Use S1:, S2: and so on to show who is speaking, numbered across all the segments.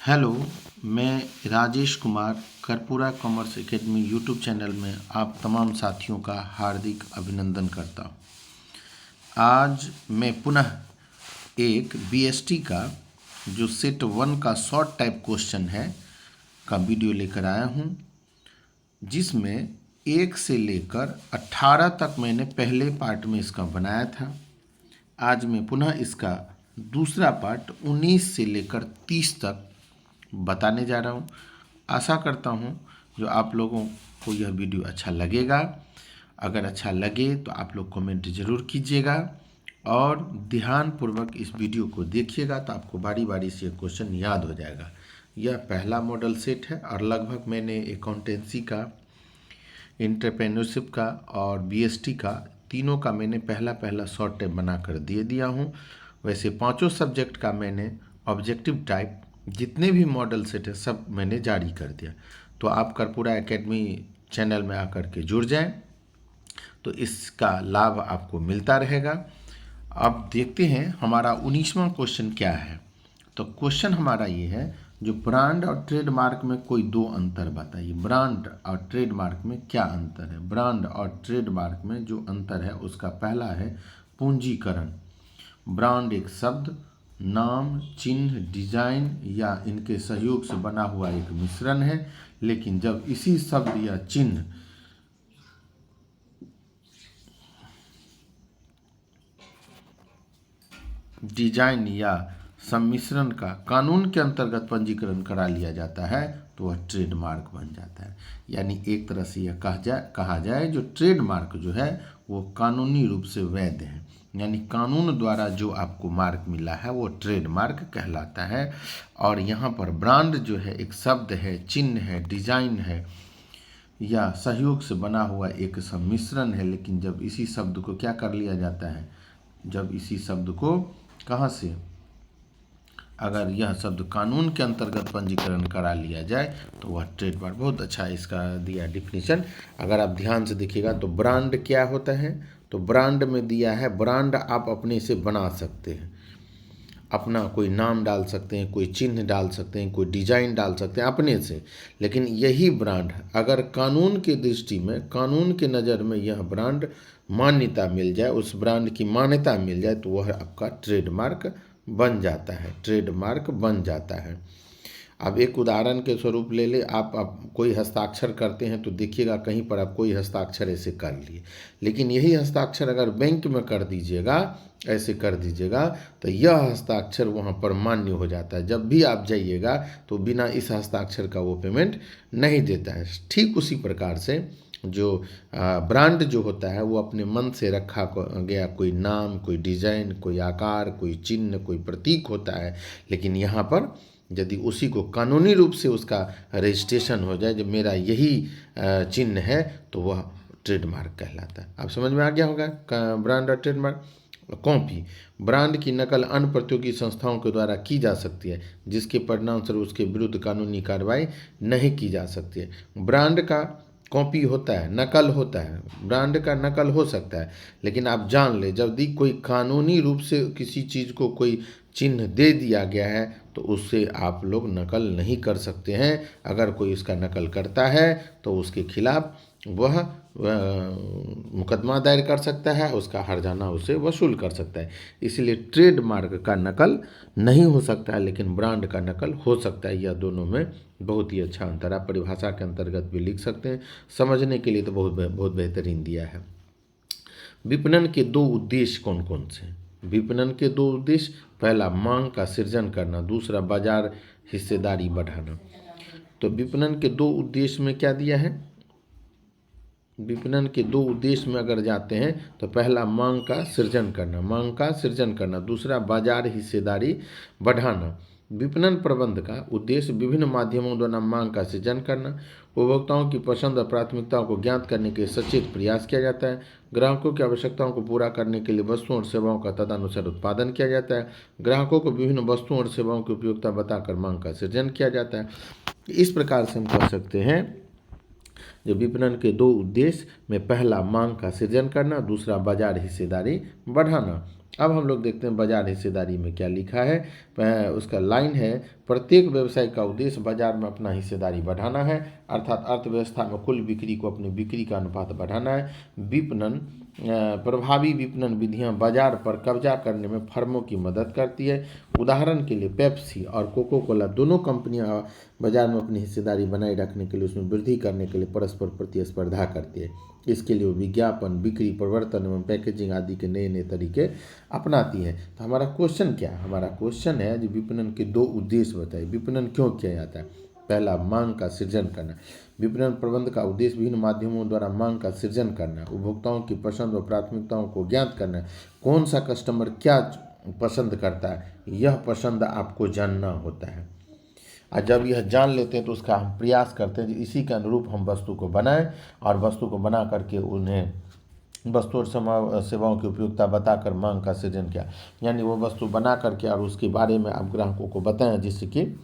S1: Hello, मैं Rajesh Kumar Karpura Commerce Academy YouTube channel में आप तमाम साथियों का हार्दिक अभिनंदन करता हूँ। आज मैं पुनः एक बीएसटी का जो सेट 1 का शॉर्ट टाइप क्वेश्चन है का वीडियो लेकर आया हूँ, जिसमें 1 से लेकर 18 तक मैंने पहले पार्ट में इसका बनाया था। आज मैं पुनः इसका दूसरा पार्ट 19 से लेकर 30 तक बताने जा रहा हूँ। आशा करता हूँ जो आप लोगों को यह वीडियो अच्छा लगेगा। अगर अच्छा लगे तो आप लोग कमेंट ज़रूर कीजिएगा और ध्यानपूर्वक इस वीडियो को देखिएगा तो आपको बारी बारी से क्वेश्चन याद हो जाएगा। यह पहला मॉडल सेट है और लगभग मैंने अकाउंटेंसी का, एंटरप्रेन्योरशिप का और बीएसटी का तीनों का मैंने पहला पहला शॉर्ट टाइप बना कर दे दिया हूँ। वैसे पांचों सब्जेक्ट का मैंने ऑब्जेक्टिव टाइप जितने भी मॉडल सेट है सब मैंने जारी कर दिया। तो आप कर्पूरा एकेडमी चैनल में आकर के जुड़ जाएं तो इसका लाभ आपको मिलता रहेगा। अब देखते हैं हमारा 19वां क्वेश्चन क्या है। तो क्वेश्चन हमारा ये है, जो ब्रांड और ट्रेडमार्क में कोई दो अंतर बताइए। ब्रांड और ट्रेडमार्क में क्या अंतर है? ब्रांड और ट्रेडमार्क में जो अंतर है उसका पहला है पूंजीकरण। ब्रांड एक शब्द, नाम, चिन्ह, डिजाइन या इनके सहयोग से बना हुआ एक मिश्रण है, लेकिन जब इसी शब्द या चिन्ह डिजाइन या सम्मिश्रण का कानून के अंतर्गत पंजीकरण करा लिया जाता है तो वह ट्रेडमार्क बन जाता है। यानी एक तरह से यह कहा जाए जो ट्रेडमार्क जो है वो कानूनी रूप से वैध है, यानी कानून द्वारा जो आपको मार्क मिला है वो ट्रेडमार्क कहलाता है। और यहाँ पर ब्रांड जो है एक शब्द है, चिन्ह है, डिजाइन है या सहयोग से बना हुआ एक सम्मिश्रण है, लेकिन जब इसी शब्द को क्या कर लिया जाता है, जब इसी शब्द को कहाँ से, अगर यह शब्द कानून के अंतर्गत पंजीकरण करा लिया जाए तो वह ट्रेडमार्क। बहुत अच्छा इसका दिया डिफिनीशन। अगर आप ध्यान से देखिएगा तो ब्रांड क्या होता है, तो ब्रांड में दिया है ब्रांड आप अपने से बना सकते हैं, अपना कोई नाम डाल सकते हैं, कोई चिन्ह डाल सकते हैं, कोई डिजाइन डाल सकते हैं अपने से। लेकिन यही ब्रांड अगर कानून की दृष्टि में, कानून के नज़र में यह ब्रांड मान्यता मिल जाए, उस ब्रांड की मान्यता मिल जाए तो वह आपका ट्रेडमार्क बन जाता है, ट्रेडमार्क बन जाता है। अब एक उदाहरण के स्वरूप ले ले, आप कोई हस्ताक्षर करते हैं तो देखिएगा कहीं पर आप कोई हस्ताक्षर ऐसे कर लिए, लेकिन यही हस्ताक्षर अगर बैंक में कर दीजिएगा, ऐसे कर दीजिएगा तो यह हस्ताक्षर वहाँ पर मान्य हो जाता है। जब भी आप जाइएगा तो बिना इस हस्ताक्षर का वो पेमेंट नहीं देता है। ठीक उसी प्रकार से जो ब्रांड जो होता है वो अपने मन से रखा गया कोई नाम, कोई डिजाइन, कोई आकार, कोई चिन्ह, कोई प्रतीक होता है, लेकिन यहाँ पर यदि उसी को कानूनी रूप से उसका रजिस्ट्रेशन हो जाए, जब मेरा यही चिन्ह है, तो वह ट्रेडमार्क कहलाता है। आप समझ में आ गया होगा ब्रांड और ट्रेडमार्क। कॉपी, ब्रांड की नकल अन्य प्रतियोगी संस्थाओं के द्वारा की जा सकती है, जिसके परिणामस्वरूप उसके विरुद्ध कानूनी कार्रवाई नहीं की जा सकती है। ब्रांड का कॉपी होता है, नकल होता है, ब्रांड का नकल हो सकता है, लेकिन आप जान ले जब भी कोई कानूनी रूप से किसी चीज़ को कोई चिन्ह दे दिया गया है तो उससे आप लोग नकल नहीं कर सकते हैं। अगर कोई इसका नकल करता है तो उसके खिलाफ वह मुकदमा दायर कर सकता है, उसका हर्जाना उसे वसूल कर सकता है। इसलिए ट्रेडमार्क का नकल नहीं हो सकता है, लेकिन ब्रांड का नकल हो सकता है। यह दोनों में बहुत ही अच्छा अंतर है। परिभाषा के अंतर्गत भी लिख सकते हैं, समझने के लिए तो बहुत बेहतरीन दिया है। विपणन के दो उद्देश्य कौन कौन से हैं? विपणन के दो उद्देश्य, पहला मांग का सृजन करना, दूसरा बाजार हिस्सेदारी बढ़ाना। तो विपणन के दो उद्देश्य में क्या दिया है, विपणन के दो उद्देश्य में अगर जाते हैं तो पहला मांग का सृजन करना, मांग का सृजन करना, दूसरा बाजार हिस्सेदारी बढ़ाना। विपणन प्रबंध का उद्देश्य विभिन्न माध्यमों द्वारा मांग का सृजन करना, उपभोक्ताओं की पसंद और प्राथमिकताओं को ज्ञात करने के लिए सचेत प्रयास किया जाता है, ग्राहकों की आवश्यकताओं को पूरा करने के लिए वस्तुओं और सेवाओं का तदनुसार उत्पादन किया जाता है, ग्राहकों को विभिन्न वस्तुओं और सेवाओं की उपयोगिता बताकर मांग का सृजन किया जाता है। इस प्रकार से हम कह सकते हैं जो विपणन के दो उद्देश्य में पहला मांग का सृजन करना, दूसरा बाजार हिस्सेदारी बढ़ाना। अब हम लोग देखते हैं बाजार हिस्सेदारी में क्या लिखा है। उसका लाइन है, प्रत्येक व्यवसाय का उद्देश्य बाजार में अपना हिस्सेदारी बढ़ाना है, अर्थात अर्थव्यवस्था में कुल बिक्री को अपनी बिक्री का अनुपात बढ़ाना है। विपणन प्रभावी विपणन विधियां बाजार पर कब्जा करने में फर्मों की मदद करती है। उदाहरण के लिए पेप्सी और कोको कोला दोनों कंपनियां बाजार में अपनी हिस्सेदारी बनाए रखने के लिए, उसमें वृद्धि करने के लिए परस्पर प्रतिस्पर्धा करती है। इसके लिए वो विज्ञापन, बिक्री, प्रवर्तन एवं पैकेजिंग आदि के नए नए तरीके अपनाती है। तो हमारा क्वेश्चन क्या है? हमारा क्वेश्चन है जो विपणन के दो उद्देश्य बताइए। विपणन क्यों किया जाता है? पहला, मांग का सृजन करना। विपणन प्रबंध का उद्देश्य विभिन्न माध्यमों द्वारा मांग का सृजन करना, उपभोक्ताओं की पसंद और प्राथमिकताओं को ज्ञात करना। कौन सा कस्टमर क्या पसंद करता है, यह पसंद आपको जानना होता है। और जब यह जान लेते हैं तो उसका हम प्रयास करते हैं इसी के अनुरूप हम वस्तु को बनाएं, और वस्तु को बना करके उन्हें वस्तु और सेवाओं की उपयोगिता बताकर मांग का सृजन किया। यानी वो वस्तु बना करके और उसके बारे में आप ग्राहकों को बताएं, जिससे कि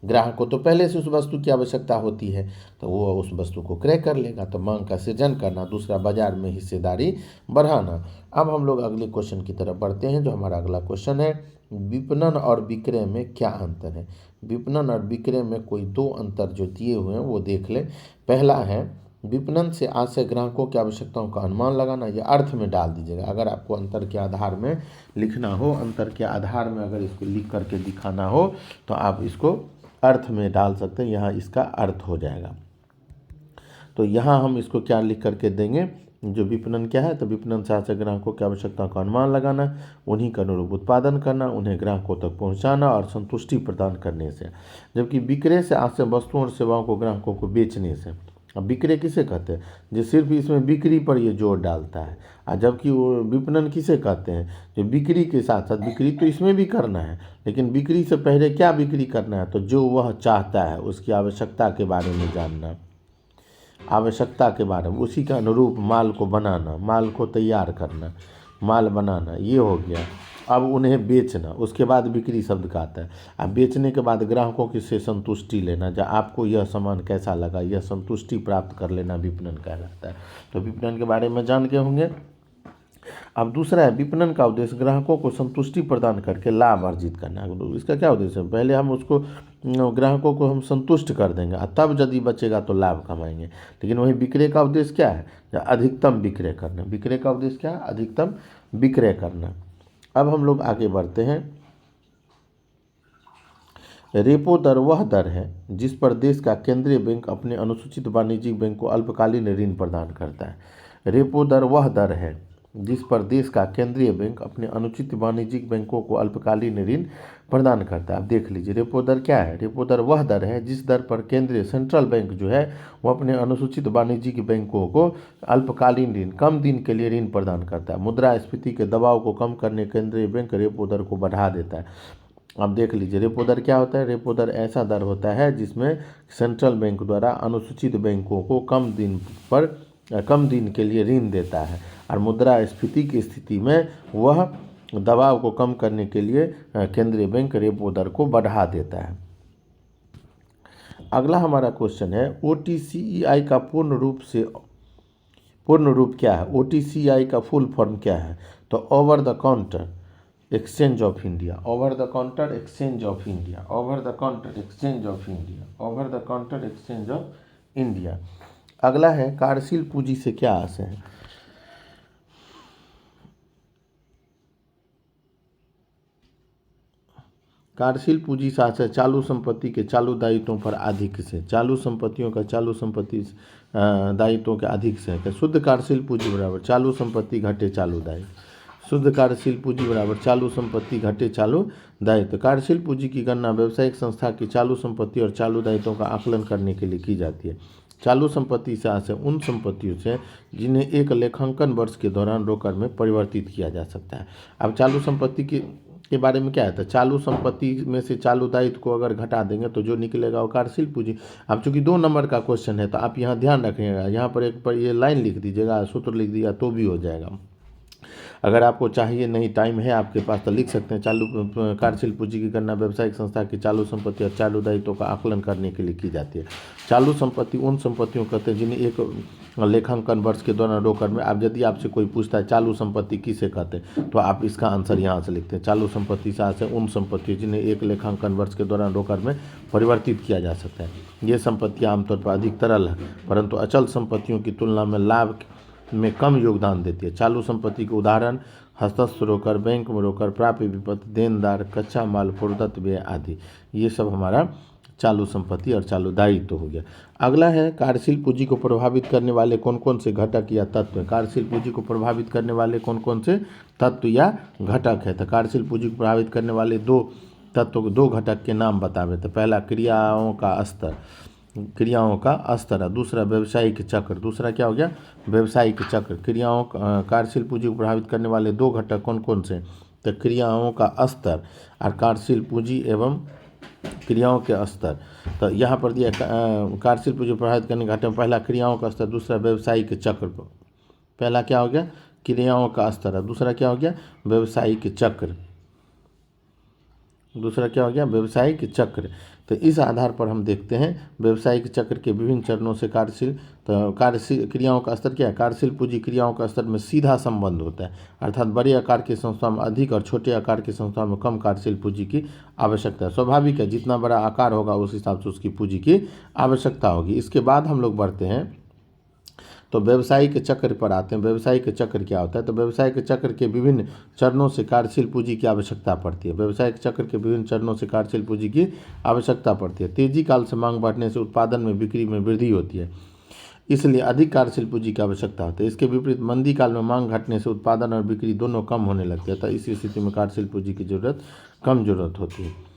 S1: ग्राहक को तो पहले से उस वस्तु की आवश्यकता होती है, तो वो उस वस्तु को क्रय कर लेगा। तो मांग का सृजन करना, दूसरा बाजार में हिस्सेदारी बढ़ाना। अब हम लोग अगले क्वेश्चन की तरफ बढ़ते हैं। जो हमारा अगला क्वेश्चन है, विपणन और विक्रय में क्या अंतर है? विपणन और विक्रय में कोई दो अंतर जो दिए हुए हैं वो देख लें। पहला है, विपणन से आशय ग्राहकों की आवश्यकताओं का अनुमान लगाना। यह अर्थ में डाल दीजिएगा। अगर आपको अंतर के आधार में लिखना हो, अंतर के आधार में अगर इसको लिख करके दिखाना हो तो आप इसको अर्थ में डाल सकते हैं। यहाँ इसका अर्थ हो जाएगा। तो यहाँ हम इसको क्या लिख करके देंगे? जो विपणन क्या है, तो विपणन से आशय ग्राहकों की आवश्यकताओं का अनुमान लगाना, उन्हीं के अनुरूप उत्पादन करना, उन्हें ग्राहकों तक पहुँचाना और संतुष्टि प्रदान करने से। जबकि विक्रय से आशय वस्तुओं और सेवाओं को ग्राहकों को बेचने से। अब विक्रय किसे कहते हैं? जो सिर्फ इसमें बिक्री पर ये जोर डालता है। और जबकि वो विपणन किसे कहते हैं? जो बिक्री के साथ साथ, बिक्री तो इसमें भी करना है, लेकिन बिक्री से पहले क्या बिक्री करना है? तो जो वह चाहता है उसकी आवश्यकता के बारे में जानना, आवश्यकता के बारे में, उसी के अनुरूप माल को बनाना, माल को तैयार करना, माल बनाना, ये हो गया। अब उन्हें बेचना, उसके बाद बिक्री शब्द का आता है। अब बेचने के बाद ग्राहकों की से संतुष्टि लेना, जब आपको यह सामान कैसा लगा, यह संतुष्टि प्राप्त कर लेना विपणन कहलाता है। तो विपणन के बारे में जान के होंगे। अब दूसरा है, विपणन का उद्देश्य ग्राहकों को संतुष्टि प्रदान करके लाभ अर्जित करना। इसका क्या उद्देश्य है? पहले हम उसको ग्राहकों को हम संतुष्ट कर देंगे, तब यदि बचेगा तो लाभ कमाएंगे। लेकिन वही विक्रय का उद्देश्य क्या है? अधिकतम विक्रय करना। विक्रय का उद्देश्य क्या है? अधिकतम विक्रय करना। अब हम लोग आगे बढ़ते हैं। रेपो दर वह दर है जिस पर देश का केंद्रीय बैंक अपने अनुसूचित वाणिज्यिक बैंक को अल्पकालीन ऋण प्रदान करता है। रेपो दर वह दर है जिस पर देश का केंद्रीय बैंक अपने अनुचित वाणिज्यिक बैंकों को अल्पकालीन ऋण प्रदान करता है। अब देख लीजिए, रेपो दर क्या है? रेपो दर वह दर है जिस दर पर केंद्रीय सेंट्रल बैंक जो है वो अपने अनुसूचित वाणिज्यिक बैंकों को अल्पकालीन ऋण, कम दिन के लिए ऋण प्रदान करता है। मुद्रास्फीति के दबाव को कम करने केंद्रीय बैंक रेपो दर को बढ़ा देता है। अब देख लीजिए, रेपो दर क्या होता है? रेपो दर ऐसा दर होता है जिसमें सेंट्रल बैंक द्वारा अनुसूचित बैंकों को कम दिन के लिए ऋण देता है, और मुद्रास्फीति की स्थिति में वह दबाव को कम करने के लिए केंद्रीय बैंक रेपो दर को बढ़ा देता है। अगला हमारा क्वेश्चन है, OTCEI का पूर्ण रूप क्या है? OTCEI का फुल फॉर्म क्या है? तो over the counter exchange of India, over the counter exchange of India, over the counter exchange of India, over the counter exchange of India. अगला है, कार्यशील पूंजी से क्या आशय है? कार्यशील पूंजी से आशय चालू संपत्ति के चालू दायित्वों पर अधिक से, चालू संपत्तियों का चालू संपत्ति दायित्वों के अधिक से है। शुद्ध कार्यशील पूंजी बराबर चालू संपत्ति घटे चालू दायित्व। शुद्ध कार्यशील पूंजी बराबर चालू संपत्ति घटे चालू दायित्व। कार्यशील पूंजी की गणना व्यावसायिक संस्था की चालू संपत्ति और चालू दायित्वों का आकलन करने के लिए की जाती है। चालू संपत्ति से आशय उन संपत्तियों से जिन्हें एक लेखांकन वर्ष के दौरान रोकड़ में परिवर्तित किया जा सकता है। अब चालू संपत्ति के बारे में क्या है? तो चालू संपत्ति में से चालू दायित्व को अगर घटा देंगे तो जो निकलेगा वो कार्यशील पूंजी। अब चूंकि 2 नंबर का क्वेश्चन है तो आप यहाँ ध्यान रखिएगा, यहाँ पर एक पर ये लाइन लिख दीजिएगा, सूत्र लिख दिया तो भी हो जाएगा। अगर आपको चाहिए, नहीं टाइम है आपके पास, तो लिख सकते हैं चालू कार्यशील पूंजी की गणना व्यावसायिक संस्था की चालू संपत्ति और चालू दायित्वों का आकलन करने के लिए की जाती है। चालू संपत्ति उन संपत्तियों कहते हैं जिन्हें एक लेखांकन वर्ष के दौरान रोकड़ में, अब यदि आपसे कोई पूछता है चालू संपत्ति किसे कहते हैं, तो आप इसका आंसर यहाँ से लिखते हैं। चालू संपत्ति से उन संपत्ति जिन्हें एक लेखांकन वर्ष के दौरान रोकड़ में परिवर्तित किया जा सकता है। ये संपत्तियाँ आमतौर पर अधिक तरल है, परंतु अचल संपत्तियों की तुलना में लाभ में कम योगदान देती है। चालू संपत्ति के उदाहरण हस्तस्थ रोकड़, बैंक में रोकड़, प्राप्य विपत्ति, देनदार, कच्चा माल, प्रदत्त व्यय आदि, ये सब हमारा चालू संपत्ति और चालू दायित्व हो गया। अगला है कार्यशील पूंजी को प्रभावित करने वाले कौन कौन से घटक या तत्व हैं। कार्यशील पूंजी को प्रभावित करने वाले कौन कौन से तत्व या घटक है। तो कार्यशील पूंजी को प्रभावित करने वाले दो तत्व, दो घटक के नाम बतावे। तो पहला क्रियाओं का स्तर, क्रियाओं का स्तर है। दूसरा व्यवसायिक चक्र, दूसरा क्या हो गया, व्यवसायिक चक्र। क्रियाओं कार्यशील पूंजी को प्रभावित करने वाले दो घटक कौन कौन से, तो क्रियाओं का स्तर और कार्यशील पूंजी एवं क्रियाओं के स्तर। तो यहाँ पर दिया कार्यशील पूंजी प्रभावित करने के घटक में पहला क्रियाओं का स्तर, दूसरा व्यवसायिक चक्र। पहला क्या हो गया, क्रियाओं का स्तर है, दूसरा क्या हो गया, व्यवसायिक चक्र। दूसरा क्या हो गया, व्यवसायिक चक्र। तो इस आधार पर हम देखते हैं व्यवसायिक चक्र के विभिन्न चरणों से कार्यशील, तो कार्यशील क्रियाओं का स्तर क्या है, कार्यशील पूंजी क्रियाओं का स्तर में सीधा संबंध होता है। अर्थात बड़े आकार की संस्था में अधिक और छोटे आकार की संस्था में कम कार्यशील पूंजी की आवश्यकता है। स्वाभाविक है, जितना बड़ा आकार होगा उस हिसाब से उसकी पूंजी की आवश्यकता होगी। इसके बाद हम लोग बढ़ते हैं तो व्यवसायिक चक्र पर आते हैं। व्यवसायिक चक्र क्या होता है, तो व्यवसायिक चक्र के विभिन्न चरणों से कार्यशील पूंजी की आवश्यकता पड़ती है। व्यवसायिक चक्र के विभिन्न चरणों से कार्यशील पूंजी की आवश्यकता पड़ती है। तेजी काल से मांग बढ़ने से उत्पादन में, बिक्री में वृद्धि होती है, इसलिए अधिक कार्यशील पूंजी की आवश्यकता होती है। इसके विपरीत मंदी काल में मांग घटने से उत्पादन और बिक्री दोनों कम होने लगते हैं, तो इसी स्थिति में कार्यशील पूंजी की कम जरूरत होती है।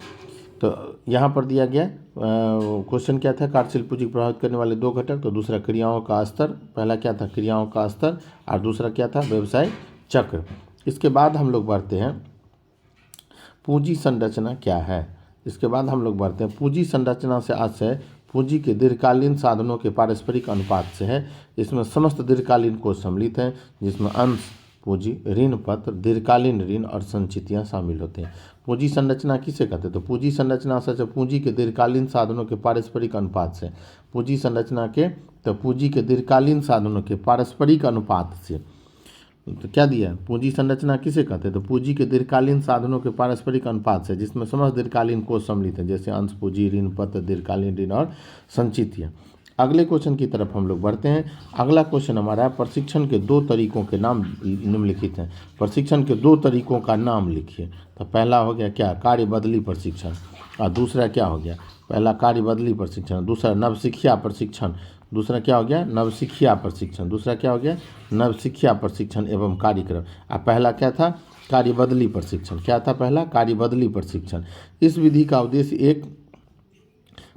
S1: तो यहाँ पर दिया गया क्वेश्चन क्या था, कार्यशील पूंजी को प्रभावित करने वाले दो घटक। तो दूसरा क्रियाओं का स्तर, पहला क्या था, क्रियाओं का स्तर, और दूसरा क्या था, व्यवसाय चक्र। इसके बाद हम लोग बढ़ते हैं पूंजी संरचना क्या है। इसके बाद हम लोग बढ़ते हैं पूंजी संरचना से आशय पूंजी के दीर्घकालीन साधनों के पारस्परिक अनुपात से है। इसमें समस्त दीर्घकालीन कोष सम्मिलित हैं, जिसमें अंश पूंजी, ऋण पत्र, दीर्घकालीन ऋण और संचितियां शामिल होते हैं। पूंजी संरचना किसे कहते हैं, तो पूंजी संरचना से पूंजी के दीर्घकालीन साधनों के पारस्परिक अनुपात से, पूंजी संरचना के, तो पूंजी के दीर्घकालीन साधनों के पारस्परिक अनुपात से। तो क्या दिया है, पूंजी संरचना किसे कहते हैं, तो पूंजी के दीर्घकालीन साधनों के पारस्परिक अनुपात से, जिसमें समस्त दीर्घकालीन कोष सम्मिलित हैं, जैसे अंश पूंजी, ऋण पत्र, दीर्घकालीन ऋण और संचितियां। अगले क्वेश्चन की तरफ हम लोग बढ़ते हैं। अगला क्वेश्चन हमारा प्रशिक्षण के दो तरीकों के नाम निम्नलिखित हैं। प्रशिक्षण के दो तरीकों का नाम लिखिए। तो पहला हो गया क्या, कार्य बदली प्रशिक्षण, और दूसरा क्या हो गया, पहला कार्य बदली प्रशिक्षण, दूसरा नवशिक्षा प्रशिक्षण, दूसरा क्या हो गया, नवशिक्षा प्रशिक्षण, दूसरा क्या हो गया, नवशिक्षा प्रशिक्षण एवं कार्यक्रम। और पहला क्या था, कार्य बदली प्रशिक्षण। क्या था पहला, कार्य बदली प्रशिक्षण। इस विधि का उद्देश्य एक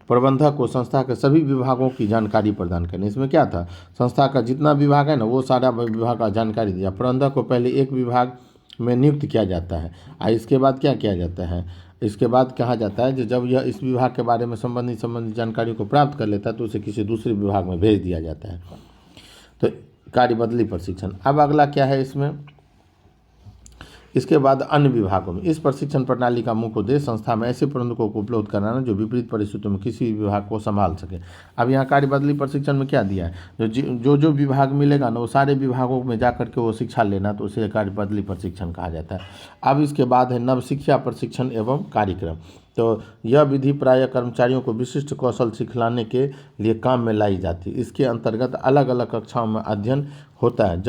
S1: प्रबंधक को संस्था के सभी विभागों की जानकारी प्रदान करनी। इसमें क्या था, संस्था का जितना विभाग है ना, वो सारा विभाग का जानकारी दिया। प्रबंधक को पहले एक विभाग में नियुक्त किया जाता है, और इसके बाद क्या किया जाता है, इसके बाद कहा जाता है कि जब यह इस विभाग के बारे में संबंधित जानकारी को प्राप्त कर लेता है तो उसे किसी दूसरे विभाग में भेज दिया जाता है। तो कार्य बदली प्रशिक्षण। अब अगला क्या है इसमें, इसके बाद अन्य विभागों में। इस प्रशिक्षण प्रणाली का मुख्य उद्देश्य संस्था में ऐसे प्रबंधकों को उपलब्ध कराना जो विपरीत परिस्थितियों में किसी भी विभाग को संभाल सके। अब यहाँ कार्य बदली प्रशिक्षण में क्या दिया है, जो विभाग मिलेगा ना, वो सारे विभागों में जाकर के वो शिक्षा लेना, तो उसे कार्य बदली प्रशिक्षण कहा जाता है। अब इसके बाद है नवशिक्षा प्रशिक्षण एवं कार्यक्रम। तो यह विधि प्रायः कर्मचारियों को विशिष्ट कौशल सिखलाने के लिए काम में लाई जाती है। इसके अंतर्गत अलग अलग कक्षाओं में अध्ययन होता है,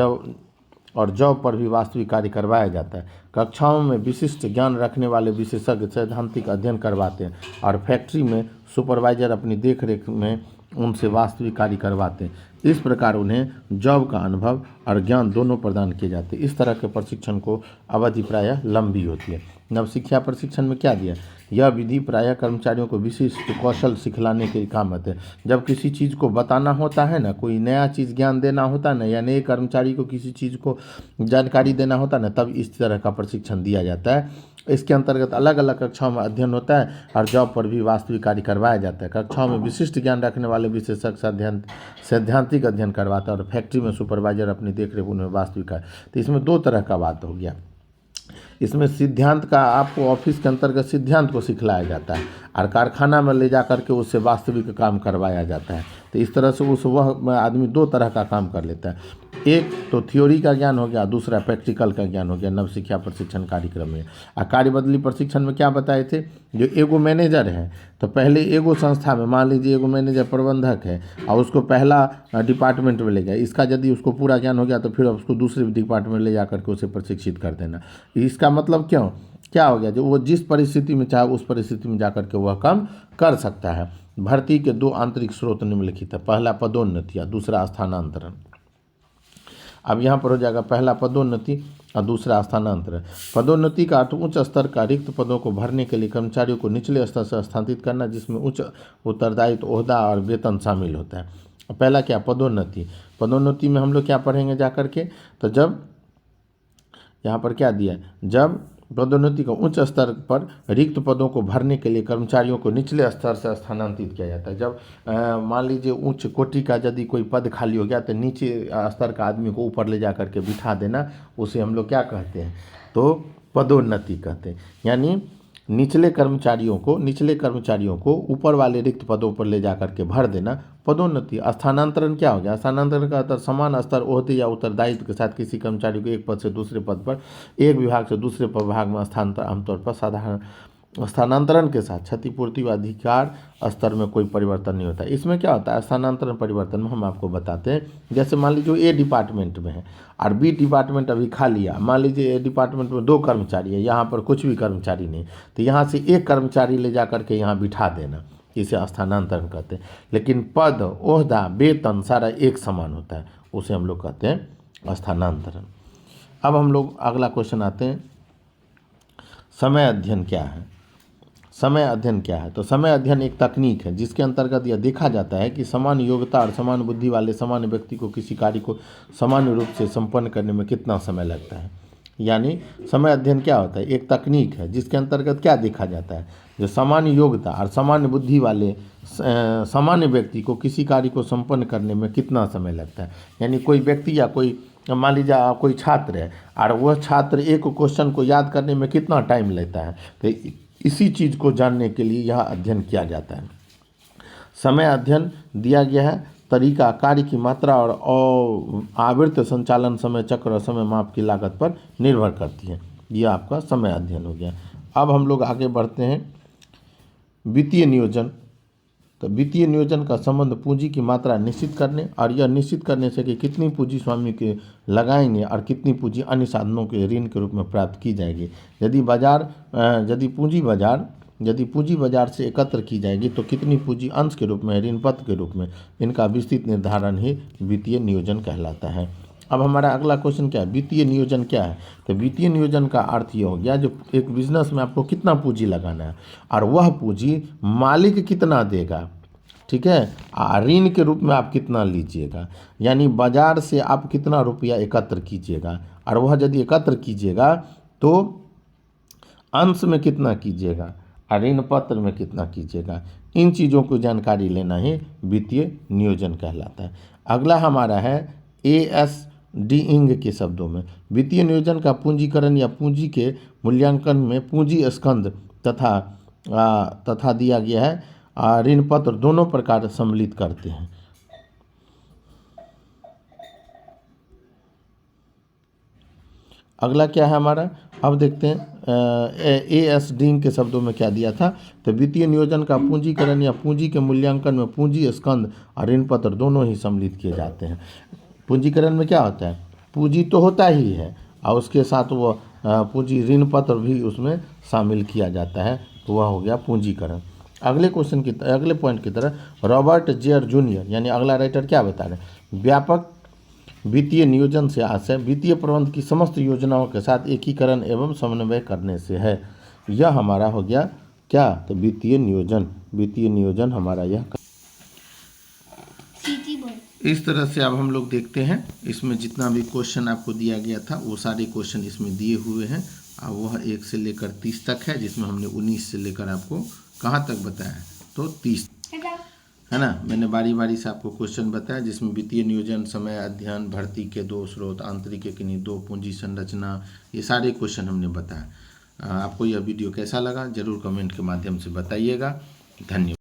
S1: जॉब पर भी वास्तविक कार्य करवाया जाता है। कक्षाओं में विशिष्ट ज्ञान रखने वाले विशेषज्ञ सैद्धांतिक अध्ययन करवाते हैं, और फैक्ट्री में सुपरवाइजर अपनी देखरेख में उनसे वास्तविक कार्य करवाते हैं। इस प्रकार उन्हें जॉब का अनुभव और ज्ञान दोनों प्रदान किए जाते हैं। इस तरह के प्रशिक्षण को अवधि प्रायः लंबी होती है। नवशिक्षा प्रशिक्षण में क्या दिया, यह विधि प्रायः कर्मचारियों को विशिष्ट कौशल सिखलाने के काम आते हैं। जब किसी चीज़ को बताना होता है ना, कोई नया चीज़ ज्ञान देना होता है ना, या नए कर्मचारी को किसी चीज़ को जानकारी देना होता है ना, तब इस तरह का प्रशिक्षण दिया जाता है। इसके अंतर्गत अलग अलग कक्षाओं में अध्ययन होता है और जॉब पर भी वास्तविक कार्य करवाया जाता है। कक्षाओं में विशिष्ट ज्ञान रखने वाले विशेषज्ञ सैद्धांतिक अध्ययन करवाता है और फैक्ट्री में सुपरवाइजर अपनी देखरेख उनमें वास्तविक कार्य। तो इसमें दो तरह का बात हो गया। इसमें सिद्धांत का आपको ऑफिस के अंतर्गत सिद्धांत को सिखलाया जाता है और कारखाना में ले जा करके उससे वास्तविक काम करवाया जाता है। तो इस तरह से वह आदमी दो तरह का काम कर लेता है। एक तो थ्योरी का ज्ञान हो गया, दूसरा प्रैक्टिकल का ज्ञान हो गया नव शिक्षा प्रशिक्षण कार्यक्रम में। और कार्य बदली प्रशिक्षण में क्या बताए थे, जो एगो मैनेजर है तो पहले एगो संस्था में, मान लीजिए एगो मैनेजर प्रबंधक है और उसको पहला डिपार्टमेंट में ले जाए, इसका यदि उसको पूरा ज्ञान हो गया तो फिर उसको दूसरे डिपार्टमेंट में ले जा करके उसे प्रशिक्षित कर देना। इसका मतलब क्या हो गया, जो वो जिस परिस्थिति में चाहे उस परिस्थिति में जा करके वह काम कर सकता है। भर्ती के दो आंतरिक स्रोत निम्नलिखित है, पहला पदोन्नति और दूसरा स्थानांतरण। अब यहाँ पर हो जाएगा पहला पदोन्नति और दूसरा स्थानांतरण। पदोन्नति का अर्थ उच्च स्तर का रिक्त पदों को भरने के लिए कर्मचारियों को निचले स्तर से स्थानांतरित करना, जिसमें उच्च उत्तरदायित्व, ओहदा और वेतन शामिल होता है। पहला क्या, पदोन्नति। पदोन्नति में हम लोग क्या पढ़ेंगे जा करके, तो जब यहाँ पर क्या दिया, जब पदोन्नति को उच्च स्तर पर रिक्त पदों को भरने के लिए कर्मचारियों को निचले स्तर से स्थानांतरित किया जाता है। जब मान लीजिए उच्च कोटि का यदि कोई पद खाली हो गया तो नीचे स्तर का आदमी को ऊपर ले जा करके बिठा देना, उसे हम लोग क्या कहते हैं, तो पदोन्नति कहते हैं। यानी निचले कर्मचारियों को ऊपर वाले रिक्त पदों पर ले जा करके भर देना, पदोन्नति। स्थानांतरण क्या हो गया, स्थानांतरण का अर्थ समान स्तर, ओहदे या उत्तरदायित्व के साथ किसी कर्मचारी को एक पद से दूसरे पद पर, एक विभाग से दूसरे विभाग में स्थानांतरण, आमतौर पर साधारण स्थानांतरण के साथ क्षतिपूर्ति व अधिकार स्तर में कोई परिवर्तन नहीं होता। इसमें क्या होता है, स्थानांतरण परिवर्तन में हम आपको बताते हैं। जैसे मान लीजिए ए डिपार्टमेंट में है और बी डिपार्टमेंट अभी खाली है। मान लीजिए ए डिपार्टमेंट में 2 कर्मचारी है, यहाँ पर कुछ भी कर्मचारी नहीं, तो यहाँ से एक कर्मचारी ले जा करके यहाँ बिठा देना, इसे स्थानांतरण कहते हैं। लेकिन पद, ओहदा, वेतन सारा एक समान होता है, उसे हम लोग कहते हैं स्थानांतरण। अब हम लोग अगला क्वेश्चन आते हैं, समय अध्ययन क्या है। समय अध्ययन क्या है, तो समय अध्ययन एक तकनीक है जिसके अंतर्गत यह देखा जाता है कि समान योग्यता और समान बुद्धि वाले समान व्यक्ति को किसी कार्य को सामान्य रूप से संपन्न करने में कितना समय लगता है। यानी समय अध्ययन क्या होता है, एक तकनीक है जिसके अंतर्गत क्या देखा जाता है, जो सामान्य योग्यता और सामान्य बुद्धि वाले सामान्य व्यक्ति को किसी कार्य को संपन्न करने में कितना समय लगता है। यानी कोई व्यक्ति या कोई, मान लीजिए कोई छात्र है और वह छात्र एक क्वेश्चन को याद करने में कितना टाइम लेता है, तो इसी चीज़ को जानने के लिए यह अध्ययन किया जाता है। समय अध्ययन दिया गया है तरीका कार्य की मात्रा और आवृत्त संचालन समय चक्र और समय माप की लागत पर निर्भर करती है। यह आपका समय अध्ययन हो गया। अब हम लोग आगे बढ़ते हैं, वित्तीय नियोजन। तो वित्तीय नियोजन का संबंध पूंजी की मात्रा निश्चित करने और यह निश्चित करने से कि कितनी पूंजी स्वामी के लगाएंगे और कितनी पूंजी अन्य साधनों के ऋण के रूप में प्राप्त की जाएगी। यदि पूंजी बाजार से एकत्र की जाएगी तो कितनी पूंजी अंश के रूप में, ऋण पत्र के रूप में, इनका विस्तृत निर्धारण ही वित्तीय नियोजन कहलाता है। अब हमारा अगला क्वेश्चन क्या है, वित्तीय नियोजन क्या है। तो वित्तीय नियोजन का अर्थ ये हो गया, जो एक बिजनेस में आपको कितना पूंजी लगाना है और वह पूंजी मालिक कितना देगा, ठीक है, ऋण के रूप में आप कितना लीजिएगा। यानी बाजार से आप कितना रुपया एकत्र कीजिएगा और वह यदि एकत्र कीजिएगा तो अंश में कितना कीजिएगा और ऋण पत्र में कितना कीजिएगा। इन चीज़ों को जानकारी लेना ही वित्तीय नियोजन कहलाता है। अगला हमारा है ASDIंग के शब्दों में, वित्तीय नियोजन का पूंजीकरण या पूंजी के मूल्यांकन में पूंजी स्कंध तथा दिया गया है ऋण पत्र दोनों प्रकार सम्मिलित करते हैं। अगला क्या है हमारा, अब देखते हैं ASDIंग के शब्दों में क्या दिया था। तो वित्तीय नियोजन का पूंजीकरण या पूंजी के मूल्यांकन में पूंजी स्कंध और ऋण पत्र दोनों ही सम्मिलित किए जाते हैं। पूंजीकरण में क्या होता है, पूंजी तो होता ही है और उसके साथ वो पूंजी ऋण पत्र भी उसमें शामिल किया जाता है, तो वह हो गया पूंजीकरण। अगले पॉइंट की तरह रॉबर्ट जेयर जूनियर यानी अगला राइटर क्या बता रहे हैं, व्यापक वित्तीय नियोजन से आशय वित्तीय प्रबंध की समस्त योजनाओं के साथ एकीकरण एवं समन्वय करने से है। यह हमारा हो गया क्या, तो वित्तीय नियोजन हमारा यह। इस तरह से अब हम लोग देखते हैं, इसमें जितना भी क्वेश्चन आपको दिया गया था वो सारे क्वेश्चन इसमें दिए हुए हैं, और वह 1 से लेकर 30 तक है, जिसमें हमने 19 से लेकर आपको कहाँ तक बताया, तो 30, है ना। मैंने बारी बारी से आपको क्वेश्चन बताया, जिसमें वित्तीय नियोजन, समय अध्ययन, भर्ती के 2 स्रोत, आंतरिक के किन्हीं 2, पूंजी संरचना, ये सारे क्वेश्चन हमने बताया। आपको यह वीडियो कैसा लगा जरूर कमेंट के माध्यम से बताइएगा। धन्यवाद।